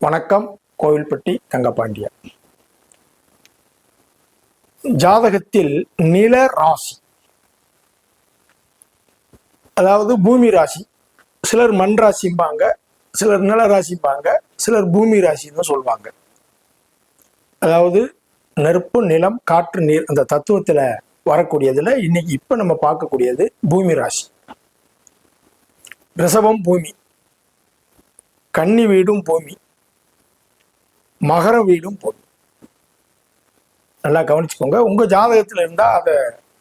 வணக்கம். கோவில்பட்டி தங்கபாண்டியன். ஜாதகத்தில் நில ராசி, அதாவது பூமி ராசி, சிலர் மண் ராசிம்பாங்க, சிலர் நில ராசிம்பாங்க, சிலர் பூமி ராசின்னு சொல்லுவாங்க. அதாவது நெருப்பு, நிலம், காற்று, நீர் அந்த தத்துவத்தில் வரக்கூடியதுல இன்னைக்கு இப்ப நம்ம பார்க்கக்கூடியது பூமி ராசி. ரிஷபம் பூமி, கன்னி வீடும் பூமி, மகர வீடும் பூமி. நல்லா கவனிச்சுக்கோங்க. உங்க ஜாதகத்துல இருந்தா அதை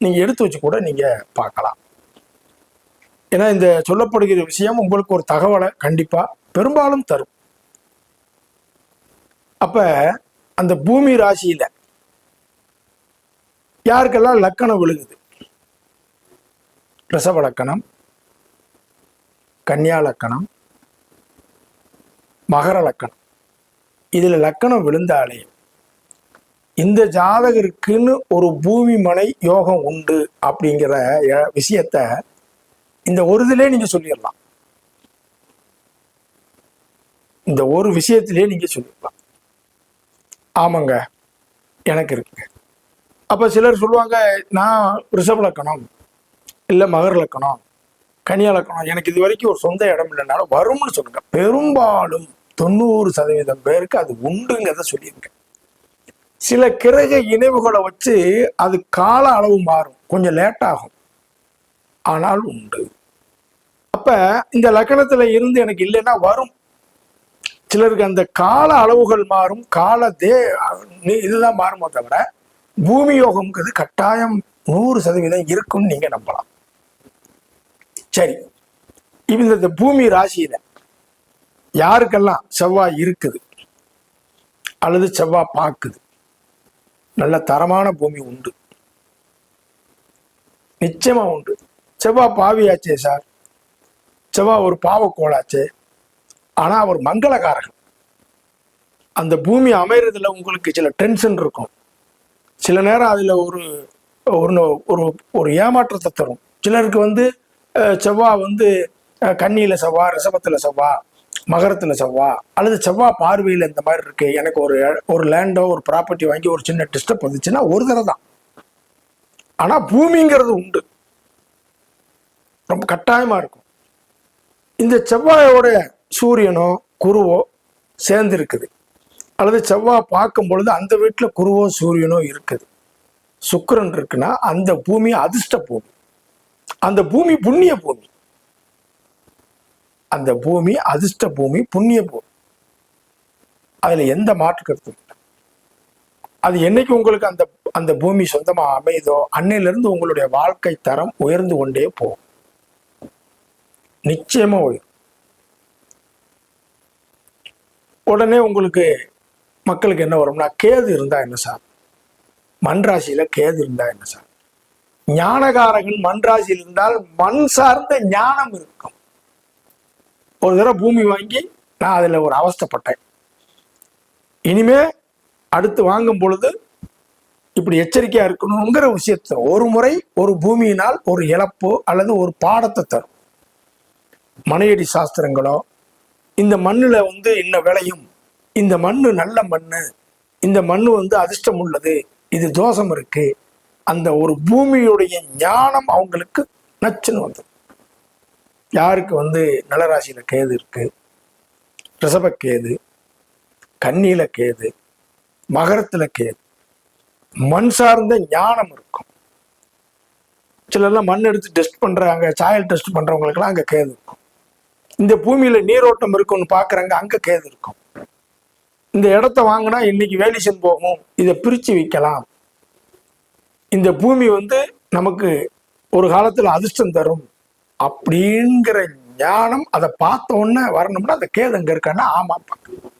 நீங்க எடுத்து வச்சு கூட நீங்க பார்க்கலாம். ஏன்னா இந்த சொல்லப்படுகிற விஷயம் உங்களுக்கு ஒரு தகவலை கண்டிப்பா பெரும்பாலும் தரும். அப்ப அந்த பூமி ராசியில யாருக்கெல்லாம் லக்கணம் விழுகுது? ரிஷப லக்கணம், கன்னியா லக்கணம், மகர லக்கணம். இதுல லக்கணம் விழுந்தாலே இந்த ஜாதகருக்குன்னு ஒரு பூமி மனை யோகம் உண்டு அப்படிங்கிற விஷயத்த இந்த ஒரு இதுலயே நீங்க சொல்லிடலாம். இந்த ஒரு விஷயத்திலே நீங்க சொல்லிடலாம், ஆமாங்க எனக்கு இருக்குங்க. அப்ப சிலர் சொல்லுவாங்க, நான் ரிஷப லக்கணம் இல்ல மகர லக்கணம், கன்னியா லக்கணம், எனக்கு இது வரைக்கும் ஒரு சொந்த இடம் இல்லைனாலும் வரும்னு சொல்லுங்க. பெரும்பாலும் 90% பேருக்கு அது உண்டுங்கிறத சொல்லியிருங்க. சில கிரக இணைவுகளை வச்சு அது கால அளவு மாறும், கொஞ்சம் லேட் ஆகும், ஆனால் உண்டு. அப்ப இந்த லக்கணத்துல இருந்து எனக்கு இல்லைன்னா வரும். சிலருக்கு அந்த கால அளவுகள் மாறும், இதுதான் மாறுமோ தவிர பூமி யோகம்ங்கிறது கட்டாயம் 100% இருக்குன்னு நீங்க நம்பலாம். சரி, இந்த பூமி ராசியில யாருக்கெல்லாம் செவ்வாய் இருக்குது அல்லது செவ்வாய் பார்க்குது, நல்ல தரமான பூமி உண்டு, நிச்சயமா உண்டு. செவ்வாய் பாவியாச்சே சார், செவ்வாய் ஒரு பாவக்கோளாச்சே, ஆனா அவர் மங்களகாரகன். அந்த பூமி அமைறதுல உங்களுக்கு சில டென்ஷன் இருக்கும், சில நேரம் அதுல ஒரு ஒரு ஒரு ஏமாற்றத்தை தரும். சிலருக்கு செவ்வாய் கன்னியில செவ்வாய், ரிஷபத்துல செவ்வாய், மகரத்துல செவ்வாய், அல்லது செவ்வாய் பார்வையில் இந்த மாதிரி இருக்கு, எனக்கு ஒரு லேண்டோ ஒரு ப்ராப்பர்ட்டி வாங்கி ஒரு சின்ன டிஸ்டர்ப் வந்துச்சுன்னா ஒரு தடவை தான். ஆனா பூமிங்கிறது உண்டு, ரொம்ப கட்டாயமா இருக்கும். இந்த செவ்வாயோட சூரியனோ குருவோ சேர்ந்து இருக்குது, அல்லது செவ்வாய் பார்க்கும் பொழுது அந்த வீட்டுல குருவோ சூரியனோ இருக்குது, சுக்கிரன் இருக்குன்னா அந்த பூமி அதிர்ஷ்ட பூமி, அந்த பூமி புண்ணிய பூமி, அந்த பூமி அதிர்ஷ்ட பூமி, புண்ணிய பூமி. அதுல எந்த மாற்று கருத்தும் இல்லை. அது என்னைக்கு உங்களுக்கு அந்த பூமி சொந்தமா அமைதோ அன்னையில இருந்து உங்களுடைய வாழ்க்கை தரம் உயர்ந்து கொண்டே போகும், நிச்சயமா உயரும். உடனே உங்களுக்கு மக்களுக்கு என்ன வரும்னா, கேது இருந்தா என்ன சார், மண் ராசியில கேது இருந்தா என்ன சார்? ஞானகாரகன் மண் ராசியில் இருந்தால் மண் சார்ந்த ஞானம் இருக்கும். ஒரு தடவை பூமி வாங்கி நான் அதுல ஒரு அவஸ்தைப்பட்டேன், இனிமே அடுத்து வாங்கும் பொழுது இப்படி எச்சரிக்கையா இருக்கணுங்கிற விஷயத்த ஒரு முறை ஒரு பூமியினால் ஒரு இழப்போ அல்லது ஒரு பாடத்தை தரும். மனையடி சாஸ்திரங்களோ, இந்த மண்ணுல இன்ன விளையும், இந்த மண்ணு நல்ல மண்ணு, இந்த மண்ணு அதிர்ஷ்டம் உள்ளது, இது தோஷம் இருக்கு, அந்த ஒரு பூமியுடைய ஞானம் அவங்களுக்கு நச்சுன்னு வந்து. யாருக்கு நலராசியில கேது இருக்கு, ரிஷப கேது, கன்னியில கேது, மகரத்துல கேது, மண் சார்ந்த ஞானம் இருக்கும். சிலர்லாம் மண் எடுத்து டெஸ்ட் பண்றாங்க, சாயல் டெஸ்ட் பண்றவங்களுக்குலாம் அங்க கேது இருக்கும். இந்த பூமியில நீரோட்டம் இருக்குன்னு பாக்குறாங்க, அங்க கேது இருக்கும். இந்த இடத்த வாங்கினா இன்னைக்கு வேலிசன் போகும், இதை பிரிச்சு வைக்கலாம், இந்த பூமி நமக்கு ஒரு காலத்துல அதிர்ஷ்டம் தரும் அப்படிங்கிற ஞானம் அதை பார்த்த உடனே வரணும்னா அந்த கேது அங்க இருக்கான்னா ஆமா பார்க்க.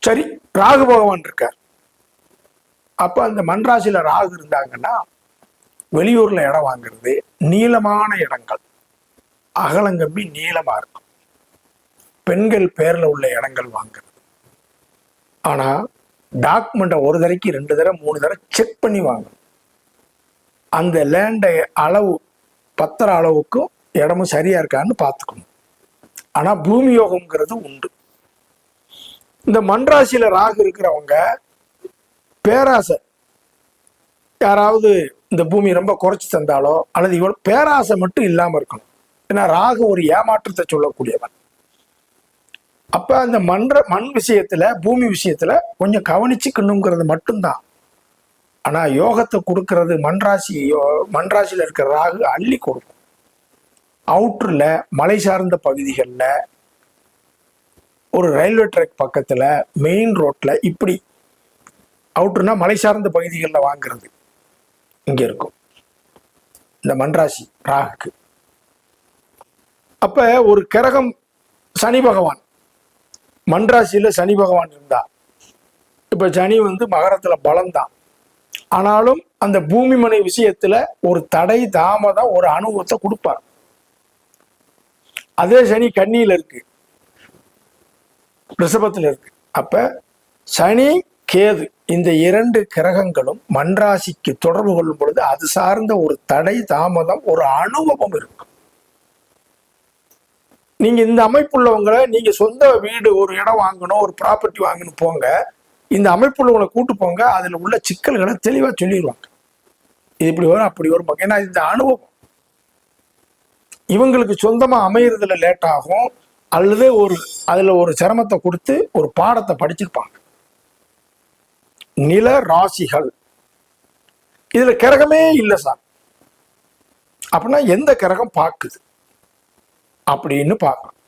சரி, ராகு பகவான் இருக்கார். அப்ப அந்த மண்ராசியில ராகு இருந்தாங்கன்னா வெளியூர்ல இடம் வாங்குறது, நீளமான இடங்கள், அகலங்கம்பி நீளமா இருக்கும், பெண்கள் பேர்ல உள்ள இடங்கள் வாங்குறது. ஆனா டாக்குமெண்ட்டை ஒரு தடவைக்கு 2 தடவை 3 தடவை செக் பண்ணி வாங்கணும். அந்த லேண்டை அளவு பத்திர அளவுக்கும் இடமும் சரியா இருக்கான்னு பார்த்துக்கணும். ஆனா பூமி யோகம்ங்கிறது உண்டு. இந்த மண்ராசியில ராகு இருக்கிறவங்க பேராசை, யாராவது இந்த பூமி ரொம்ப குறைச்சி தந்தாலோ அல்லது இவ்வளவு பேராசை மட்டும் இல்லாம இருக்கணும். ஏன்னா ராகு ஒரு ஏமாற்றத்தை சொல்லக்கூடியவன். அப்ப அந்த மண் விஷயத்துல பூமி விஷயத்துல கொஞ்சம் கவனிச்சுக்கணுங்கிறது மட்டும்தான். ஆனா யோகத்தை கொடுக்கறது மண்ராசியில இருக்கிற ராகு அள்ளி கொடுக்கும். அவுட்டர்ல மலை சார்ந்த பகுதிகளில், ஒரு ரயில்வே ட்ராக் பக்கத்துல, மெயின் ரோட்ல, இப்படி அவுட்டர்னா மலை சார்ந்த பகுதிகளில் வாங்குறது இங்க இருக்கும் இந்த மண்ராசி ராகுக்கு. அப்ப ஒரு கிரகம் சனி பகவான் மண்ராசியில சனி பகவான் இருந்தா, இப்ப சனி மகரத்துல பலம்தான், ஆனாலும் அந்த பூமி மனை விஷயத்துல ஒரு தடை தாமதம் ஒரு அனுபவத்தை கொடுப்பார். அதே சனி கன்னியில இருக்கு, ரிஷபத்துல இருக்கு. அப்ப சனி கேது இந்த இரண்டு கிரகங்களும் மண்ராசிக்கு தொடர்பு கொள்ளும் பொழுது அது சார்ந்த ஒரு தடை தாமதம் ஒரு அனுபவம் இருக்கும். நீங்க இந்த அமைப்புள்ளவங்களை, நீங்க சொந்த வீடு ஒரு இடம் வாங்கணும், ஒரு ப்ராப்பர்ட்டி வாங்கணும் போங்க, இந்த அமைப்புள்ளவங்களை கூட்டு போங்க, அதுல உள்ள சிக்கல்களை தெளிவா சொல்லிடுவாங்க. இது இப்படி வரும் அப்படி வரும். ஏன்னா இந்த அனுபவம் இவங்களுக்கு சொந்தமா அமையறதுல லேட் ஆகும், அல்லது அதுல ஒரு சிரமத்தை கொடுத்து ஒரு பாடத்தை படிச்சிருப்பாங்க. நில ராசிகள் இதுல கிரகமே இல்லை சார் அப்படின்னா எந்த கிரகம் பார்க்குது அப்படின்னு பார்க்கணும்.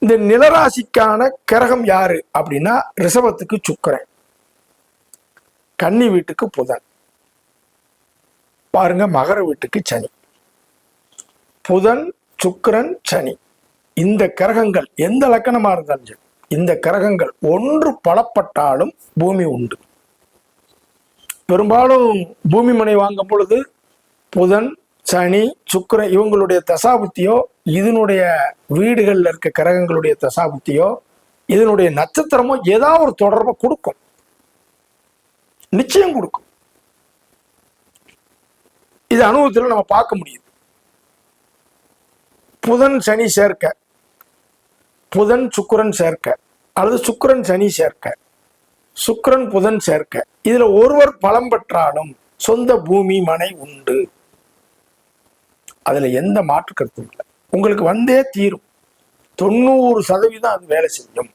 இந்த நிலராசிக்கான கிரகம் யாரு அப்படின்னா ரிஷபத்துக்கு சுக்கிரன், கன்னி வீட்டுக்கு புதன், பாருங்க மகர வீட்டுக்கு சனி. புதன் சுக்கிரன் சனி இந்த கிரகங்கள் எந்த லக்கணமா இருந்தாலும் சரி, இந்த கிரகங்கள் ஒன்று பலப்பட்டாலும் பூமி உண்டு. பெரும்பாலும் பூமி மனை வாங்கும் பொழுது புதன் சனி சுக்கிரன் இவங்களுடைய தசாபுத்தியோ, இதனுடைய வீடுகளில் இருக்க கிரகங்களுடைய தசாபுத்தியோ, இதனுடைய நட்சத்திரமோ ஏதாவது ஒரு தொடர்பை கொடுக்கும், நிச்சயம் கொடுக்கும். இது அனுபவத்தில் நம்ம பார்க்க முடியுது. புதன் சனி சேர்க்க, புதன் சுக்கிரன் சேர்க்க, அல்லது சுக்கிரன் சனி சேர்க்க, சுக்கிரன் புதன் சேர்க்க, இதுல ஒருவர் பலம் பெற்றாலும் சொந்த பூமி மனை உண்டு. அதுல எந்த மாற்று கருத்தும் இல்லை. உங்களுக்கு வந்தே தீரும். 90% அது வேலை செய்யும்.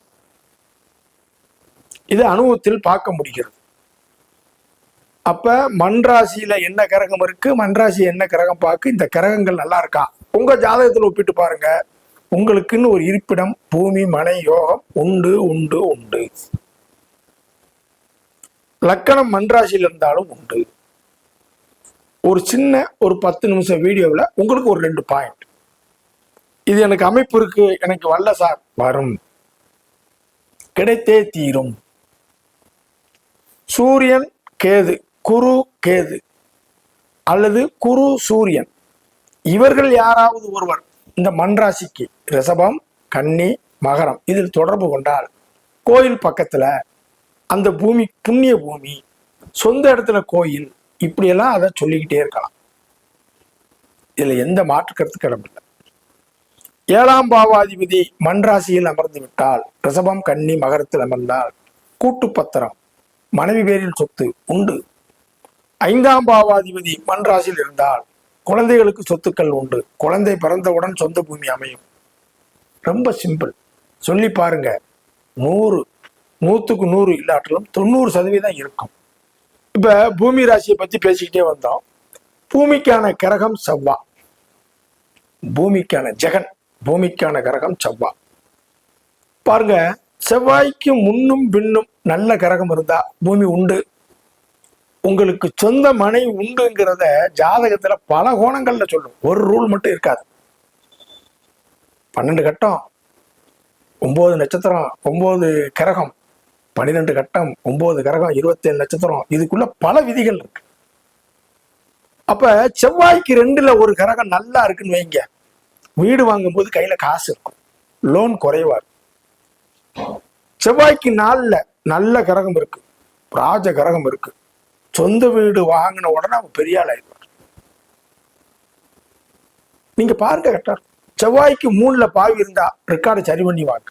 இது அனுபவத்தில் பார்க்க முடிகிறது. அப்ப மண்ராசியில என்ன கிரகம் இருக்கு, மண்ராசி என்ன கிரகம் பார்க்க, இந்த கிரகங்கள் நல்லா இருக்கா உங்க ஜாதகத்தில் ஒப்பிட்டு பாருங்க. உங்களுக்குன்னு ஒரு இருப்பிடம் பூமி மனை யோகம் உண்டு உண்டு உண்டு. லக்கணம் மண்ராசியில் இருந்தாலும் உண்டு. ஒரு சின்ன ஒரு 10 நிமிஷம் வீடியோவில் உங்களுக்கு ஒரு 2 பாயிண்ட், இது எனக்கு அமைப்பு இருக்கு, எனக்கு வரல சார், வரும், கிடைத்தே தீரும். சூரியன் கேது, குரு கேது அல்லது குரு சூரியன், இவர்கள் யாராவது ஒருவர் இந்த மண்ராசிக்கு ரிஷபம் கன்னி மகரம் இதில் தொடர்பு கொண்டால், கோயில் பக்கத்துல அந்த பூமி புண்ணிய பூமி, சொந்த இடத்துல கோயில், இப்படியெல்லாம் அதை சொல்லிக்கிட்டே இருக்கலாம். இதுல எந்த மாற்று கருத்துக்கு இடமில்லை. 7ஆம் பாவாதிபதி மண்ராசியில் அமர்ந்து விட்டால், ரிஷபம் கன்னி மகரத்தில் அமர்ந்தால் கூட்டு பத்திரம், மனைவி பேரில் சொத்து உண்டு. 5ஆம் பாவாதிபதி மண்ராசியில் இருந்தால் குழந்தைகளுக்கு சொத்துக்கள் உண்டு. குழந்தை பிறந்தவுடன் சொந்த பூமி அமையும். ரொம்ப சிம்பிள். சொல்லி பாருங்க. 100க்கு 100 இல்லாட்டிலும் 90% இருக்கும். இப்ப பூமி ராசியை பத்தி பேசிக்கிட்டே வந்தோம். பூமிக்கான கிரகம் செவ்வாய், பூமிக்கான ஜெகன், பூமிக்கான கிரகம் செவ்வாய். பாருங்க, செவ்வாய்க்கு முன்னும் பின்னும் நல்ல கிரகம் இருந்தா பூமி உண்டு. உங்களுக்கு சொந்த மனை உண்டுங்கிறத ஜாதகத்துல பல கோணங்கள்ல சொல்லும். ஒரு ரூல் மட்டும் இருக்காது. 12 கட்டம், 9 நட்சத்திரம், 9 கிரகம், 12 கட்டம், 9 கிரகம், 27 நட்சத்திரம், இதுக்குள்ள பல விதிகள் இருக்கு. அப்ப செவ்வாய்க்கு 2ல ஒரு கிரகம் நல்லா இருக்குன்னு வைங்க, வீடு வாங்கும் போது கையில காசு இருக்கும், லோன் குறைவா இருக்கும். செவ்வாய்க்கு 4ல நல்ல கிரகம் இருக்கு, ராஜ கிரகம் இருக்கு, சொந்த வீடு வாங்கின உடனே அவன் பெரிய ஆள் ஆயிடுவார். நீங்க பாருங்க கரெக்டா. செவ்வாய்க்கு 3ல பாவி இருந்தா ரெக்கார்டு சரி பண்ணி வாங்க.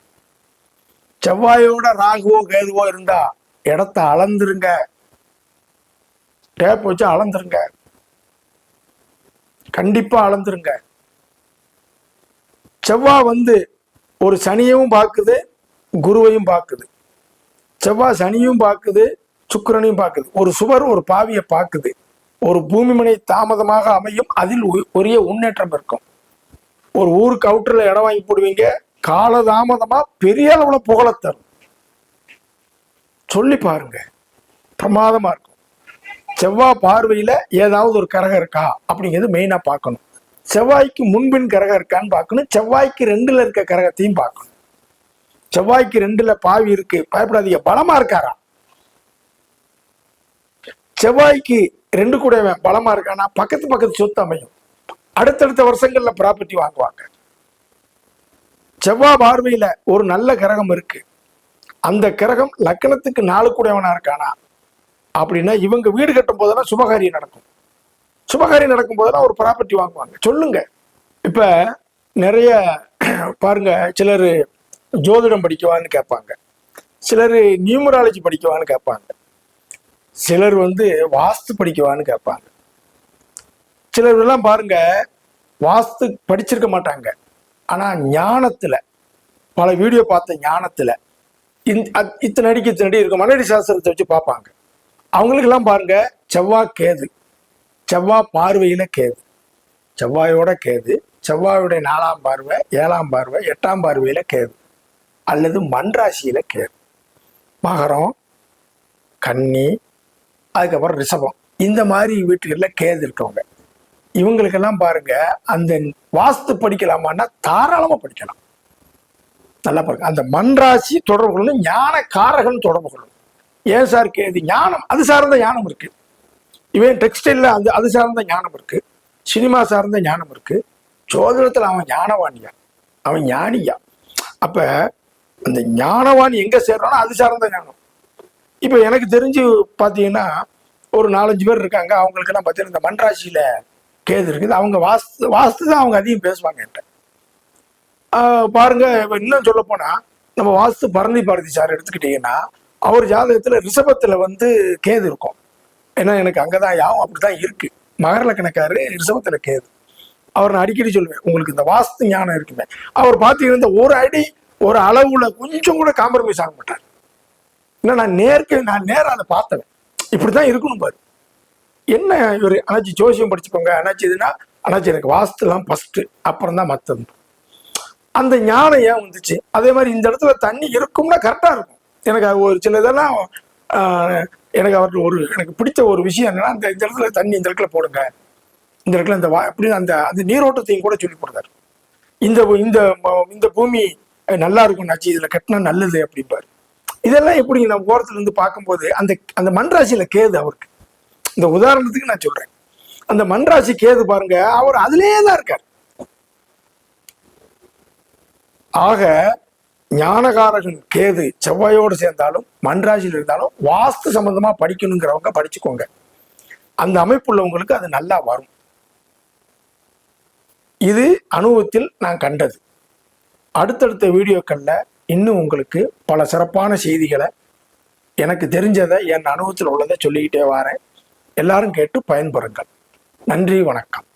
செவ்வாயோட ராகுவோ கேதுவோ இருந்தா இடத்த அளந்துருங்க, டேப் வச்சு அளந்துருங்க, கண்டிப்பா அளந்துருங்க. செவ்வாய் ஒரு சனியையும் பார்க்குது, குருவையும் பார்க்குது. செவ்வாய் சனியும் பார்க்குது, சுக்கிரனையும் பார்க்குது. ஒரு சுவர் ஒரு பாவியை பார்க்குது. ஒரு பூமிமனை தாமதமாக அமையும், அதில் உரிய முன்னேற்றம் இருக்கும். ஒரு ஊருக்கு அவுட்டர்ல இடம் வாங்கி போடுவீங்க, காலதாமதமா பெரிய அளவுல புகழ தரும். சொல்லி பாருங்க, பிரமாதமா இருக்கும். செவ்வாய் பார்வையில ஏதாவது ஒரு கிரகம் இருக்கா அப்படிங்கிறது மெயினா பார்க்கணும். செவ்வாய்க்கு முன்பின் கிரகம் இருக்கான்னு பார்க்கணும். செவ்வாய்க்கு 2ல இருக்க கிரகத்தையும் பார்க்கணும். செவ்வாய்க்கு 2ல பாவி இருக்கு, பயப்படாதீங்க, பலமா இருக்காரா? செவ்வாய்க்கு 2 கூட பலமா இருக்கானா பக்கத்து பக்கத்து சொத்து அமையும், அடுத்தடுத்த வருஷங்கள்ல ப்ராப்பர்ட்டி வாங்குவாங்க. செவ்வாய் பார்வையில ஒரு நல்ல கிரகம் இருக்கு, அந்த கிரகம் லக்னத்துக்கு 4 கூடவனா இருக்கானா அப்படின்னா இவங்க வீடு கட்டும் போதெல்லாம் சுபகாரியம் நடக்கும். சுபகாரியம் நடக்கும் போதெல்லாம் ஒரு ப்ராப்பர்ட்டி வாங்குவாங்க. சொல்லுங்க. இப்ப நிறைய பாருங்க, சிலர் ஜோதிடம் படிக்கவான்னு கேட்பாங்க, சிலர் நியூமராலஜி படிக்கவான்னு கேட்பாங்க, சிலர் வாஸ்து படிக்கவான்னு கேட்பாங்க. சிலர் எல்லாம் பாருங்க வாஸ்து படிச்சிருக்க மாட்டாங்க, ஆனா ஞானத்துல பல வீடியோ பார்த்த ஞானத்துல இத்தனை அடிக்கு இத்தனை அடி இருக்கும் மன்னடி சாஸ்திரத்தை வச்சு பார்ப்பாங்க. அவங்களுக்கு எல்லாம் பாருங்க செவ்வாய் கேது, செவ்வாய் பார்வையில கேது, செவ்வாயோட கேது, செவ்வாயுடைய 4ஆம் பார்வை, 7ஆம் பார்வை, 8ஆம் பார்வையில கேது, அல்லது மண்ராசியில கேது. மகரம், கன்னி, அதுக்கப்புறம் ரிஷபம், இந்த மாதிரி வீட்டுகளில் கேது இருக்கவங்க, இவங்களுக்கெல்லாம் பாருங்க அந்த வாஸ்து படிக்கலாமான்னா தாராளமா படிக்கலாம். நல்லா பாருங்க, அந்த மண்ராசி தொடர்பு கொள்ளணும், ஞான காரகன் தொடர்பு கொள்ளணும். ஏன் சார் கேது? ஞானம், அது சார்ந்த ஞானம் இருக்கு. இவன் டெக்ஸ்டைல்ல அது சார்ந்த ஞானம் இருக்கு, சினிமா சார்ந்த ஞானம் இருக்கு, ஜோதிடத்துல அவன் ஞானவாணியா, அவன் ஞானியா. அப்ப அந்த ஞானவான் எங்க சேர்றானோ அது சார்ந்த ஞானம். இப்ப எனக்கு தெரிஞ்சு பாத்தீங்கன்னா ஒரு 4-5 பேர் இருக்காங்க, அவங்களுக்கு எல்லாம் பார்த்தீங்கன்னா இந்த மண்ராசியில கேது இருக்குது. அவங்க வாஸ்து தான் அவங்க அதிகம் பேசுவாங்க என்கிட்ட. பாருங்க, இன்னும் சொல்ல போனா நம்ம வாஸ்து பரணி பாரதி சார் எடுத்துக்கிட்டீங்கன்னா அவர் ஜாதகத்துல ரிஷபத்துல கேது இருக்கும். ஏன்னா எனக்கு அங்கதான் யாவும் அப்படிதான் இருக்கு. மகர லக்னக்காரரு, ரிஷபத்துல கேது. அவர் நான் அடிக்கடி சொல்லுவேன், உங்களுக்கு இந்த வாஸ்து ஞானம் இருக்குமே. அவர் பார்த்தீங்கன்னா ஒரு அடி ஒரு அளவுல கொஞ்சம் கூட காம்ப்ரமைஸ் ஆக மாட்டார். ஏன்னா நான் நேரம் அதை பார்த்தேன், இப்படிதான் இருக்கணும் பாரு. என்ன இவர் அண்ணாச்சி ஜோசியம் படிச்சுக்கோங்க, அண்ணாச்சி இதுன்னா அண்ணாச்சி எனக்கு வாஸ்துலாம் ஃபர்ஸ்ட், அப்புறம் தான் மற்றது. அந்த ஞானம் ஏன் வந்துச்சு? அதே மாதிரி இந்த இடத்துல தண்ணி இருக்கும்னா கரெக்டா இருக்கும். எனக்கு ஒரு சில இதெல்லாம் எனக்கு எனக்கு பிடிச்ச ஒரு விஷயம் என்னன்னா, இந்த இடத்துல தண்ணி இந்த இடத்துல போடுங்க, இந்த இடத்துல அப்படின்னு அந்த நீரோட்டத்தையும் கூட சொல்லி கொடுத்தாரு. இந்த இந்த இந்த பூமி நல்லா இருக்கும் நாச்சி, இதுல கட்டினா நல்லது அப்படிம்பாரு. இதெல்லாம் எப்படி நம்ம ஓரத்துல இருந்து பார்க்கும்போது அந்த மண்ராசியில கேது அவருக்கு. இந்த உதாரணத்துக்கு நான் சொல்றேன், அந்த மண்ராசி கேது பாருங்க, அவர் அதுலயே தான் இருக்கார். ஆக ஞானகாரகன் கேது செவ்வாயோடு சேர்ந்தாலும் மண்ராசியில் இருந்தாலும் வாஸ்து சம்பந்தமா படிக்கணுங்கிறவங்க படிச்சுக்கோங்க. அந்த அமைப்பு உள்ளவங்களுக்கு அது நல்லா வரும். இது அனுபவத்தில் நான் கண்டது. அடுத்தடுத்த வீடியோக்கள்ல இன்னும் உங்களுக்கு பல சிறப்பான செய்திகளை, எனக்கு தெரிஞ்சதை, என் அனுபவத்தில் உள்ளதை சொல்லிக்கிட்டே வரேன். எல்லாரும் கேட்டு பயன்பெறுங்கள். நன்றி, வணக்கம்.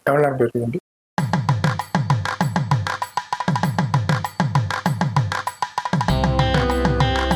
எவ்வளோ நேரம் போயிருக்கு?